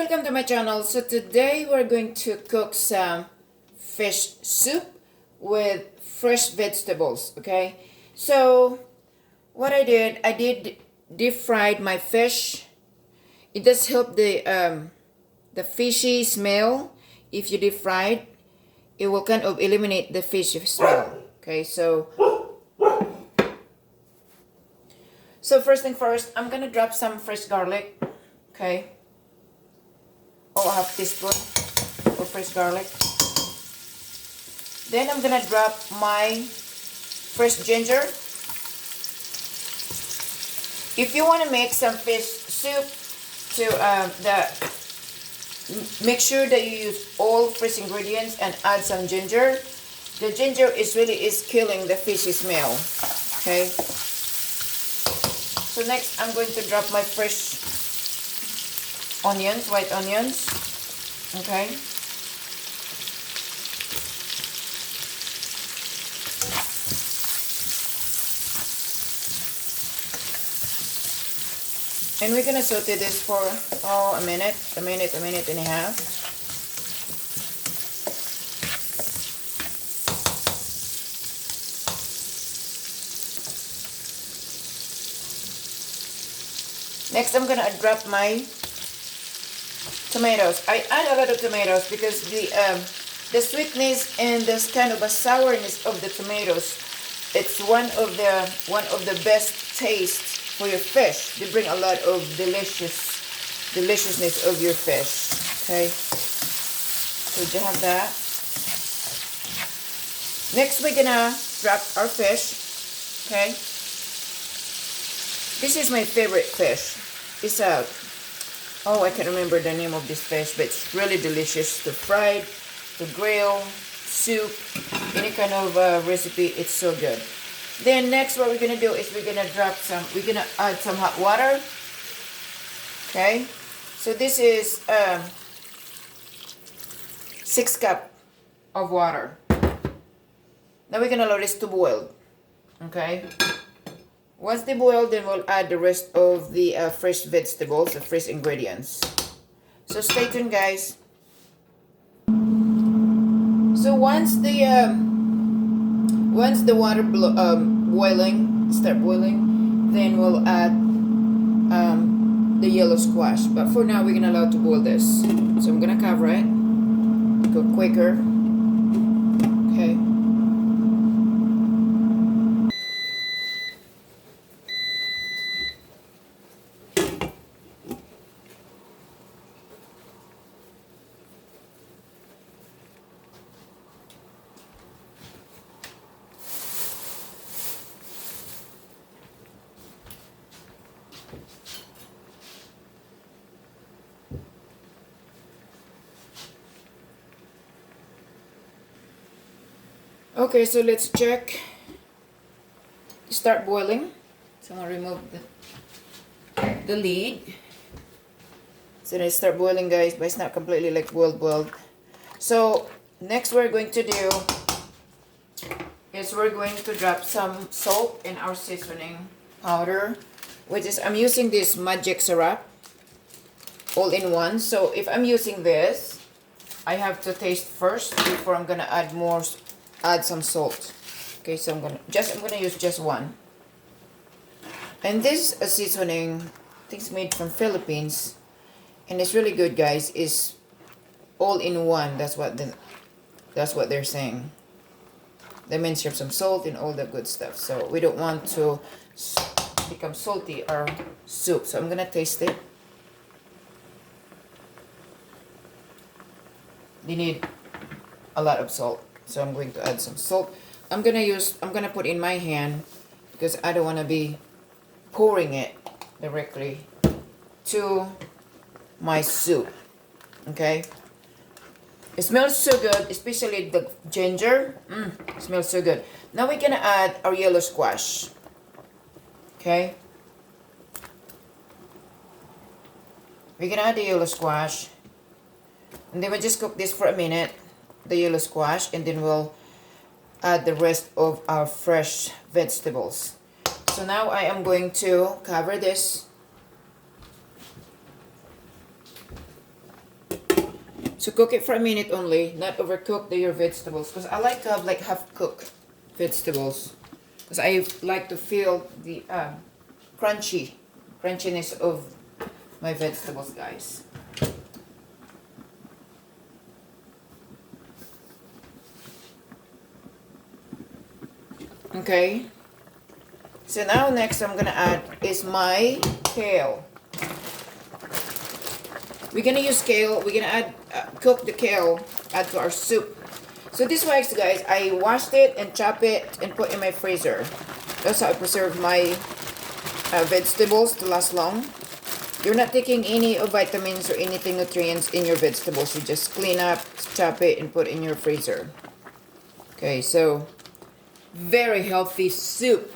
welcome to my channel. So today we're going to cook some fish soup with fresh vegetables, okay? So what I did deep fried my fish. It does help the fishy smell. If you deep fry it, it will kind of eliminate the fish smell, okay? So first thing first, I'm gonna drop some fresh garlic, okay? Oh, a half teaspoon of fresh garlic. Then I'm gonna drop my fresh ginger. If you want to make some fish soup, make sure that you use all fresh ingredients and add some ginger. The ginger is killing the fishy smell. Okay. So next, I'm going to drop my fresh onions, white onions. Okay. And we're gonna saute this for a minute and a half. Next, I'm gonna drop my tomatoes. I add a lot of tomatoes because the sweetness and this kind of a sourness of the tomatoes, it's one of the best tastes for your fish. They bring a lot of deliciousness of your fish. Okay, so you have that. Next, we're gonna drop our fish. Okay, this is my favorite fish. It's I can't remember the name of this fish, but it's really delicious to fry, to grill, soup, any kind of recipe. It's so good. Then next, what we're gonna do is we're gonna add some hot water. Okay, so this is 6 cups of water. Now we're gonna allow this to boil. Okay. Once they boil, then we'll add the rest of the fresh vegetables, the fresh ingredients. So stay tuned, guys. So once the water start boiling, then we'll add the yellow squash. But for now, we're gonna allow it to boil this. So I'm gonna cover it. Go quicker. Okay. Okay, so let's check. Start boiling. So I'm gonna remove the lid. So they start boiling, guys, but it's not completely like boiled. So next, we're going to do is we're going to drop some salt in our seasoning powder, which is I'm using this magic syrup all in one. So if I'm using this, I have to taste first before I'm gonna add some salt. Okay, so I'm gonna use just one. And this seasoning, I think it's made from Philippines, and it's really good, guys. It's all in one. That's what they're saying. They mention some salt and all that good stuff. So we don't want to become salty our soup. So I'm gonna taste it. You need a lot of salt. So I'm going to add some salt. I'm gonna put in my hand because I don't want to be pouring it directly to my soup. Okay. It smells so good, especially the ginger. It smells so good. Now we're gonna add our yellow squash. Okay. We're gonna add the yellow squash, and then we'll just cook this for a minute. The yellow squash, and then we'll add the rest of our fresh vegetables. So now I am going to cover this. So cook it for a minute only, not overcook your vegetables. Because I like to have like half-cooked vegetables. Because I like to feel the crunchiness of my vegetables, guys. Okay. So now next I'm gonna add is my kale. We're gonna use kale. We're gonna add cook the kale, add to our soup. So this works, guys. I washed it and chop it and put in my freezer. That's how I preserve my vegetables to last long. You're not taking any of vitamins or anything nutrients in your vegetables. You just clean up, chop it, and put in your freezer. Okay, so very healthy soup.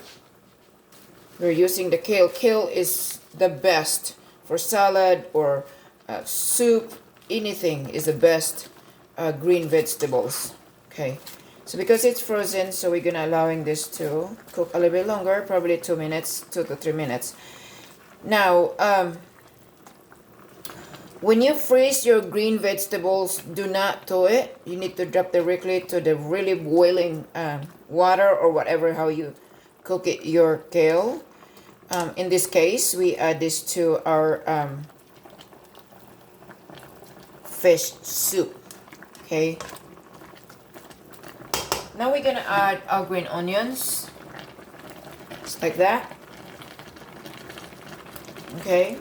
We're using the kale. Kale is the best for salad or soup. Anything is the best green vegetables. Okay, so because it's frozen, so we're gonna allowing this to cook a little bit longer, probably 2 minutes, 2 to 3 minutes. Now, when you freeze your green vegetables, do not thaw it. You need to drop directly to the really boiling water or whatever how you cook it, your kale. In this case, we add this to our fish soup. Okay. Now we're gonna add our green onions, just like that. Okay.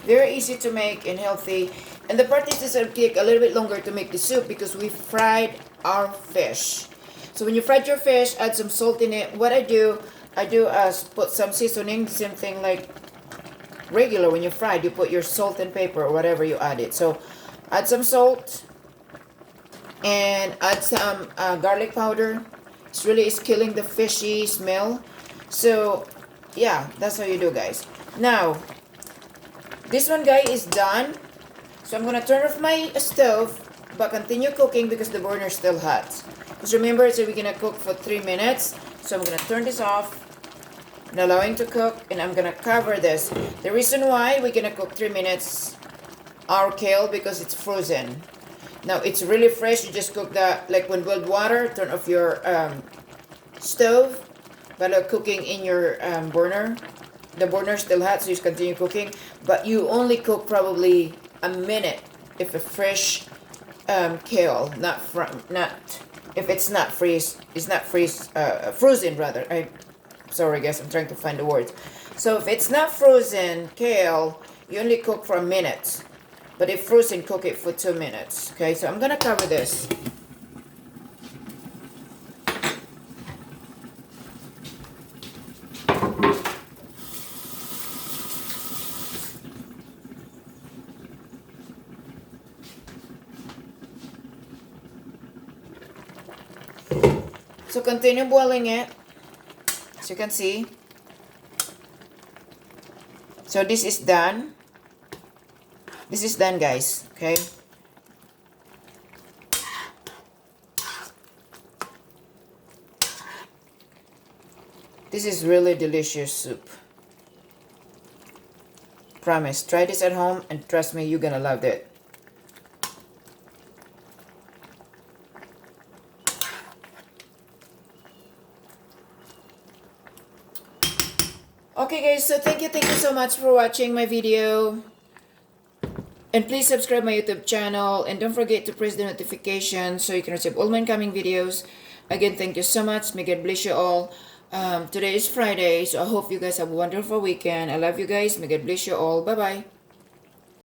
Very easy to make and healthy. And the part is this will take a little bit longer to make the soup because we fried our fish. So when you fried your fish, add some salt in it. What I do put some seasoning, same thing like regular when you fried, you put your salt and pepper or whatever you add it. So add some salt and add some garlic powder. It's killing the fishy smell. So yeah, that's how you do, guys. Now this one, guy, is done. So I'm gonna turn off my stove but continue cooking because the burner is still hot. Because remember, so we're gonna cook for 3 minutes. So I'm gonna turn this off and allowing to cook, and I'm gonna cover this. The reason why we're gonna cook 3 minutes our kale because it's frozen. Now it's really fresh. You just cook that like when boiled water. Turn off your stove while cooking in your burner. The burner is still hot, so you continue cooking. But you only cook probably a minute if a fresh kale, not if it's not frozen rather. Sorry guys, I'm trying to find the words. So if it's not frozen kale, you only cook for a minute. But if frozen, cook it for 2 minutes. Okay, so I'm gonna cover this. So continue boiling it, as you can see. So this is done. This is done, guys. Okay. This is really delicious soup. Promise. Try this at home and trust me, you're gonna love it. Okay guys, so thank you so much for watching my video. And please subscribe my YouTube channel and don't forget to press the notification so you can receive all my incoming videos. Again, thank you so much. May God bless you all. Today is Friday, so I hope you guys have a wonderful weekend. I love you guys. May God bless you all. Bye-bye.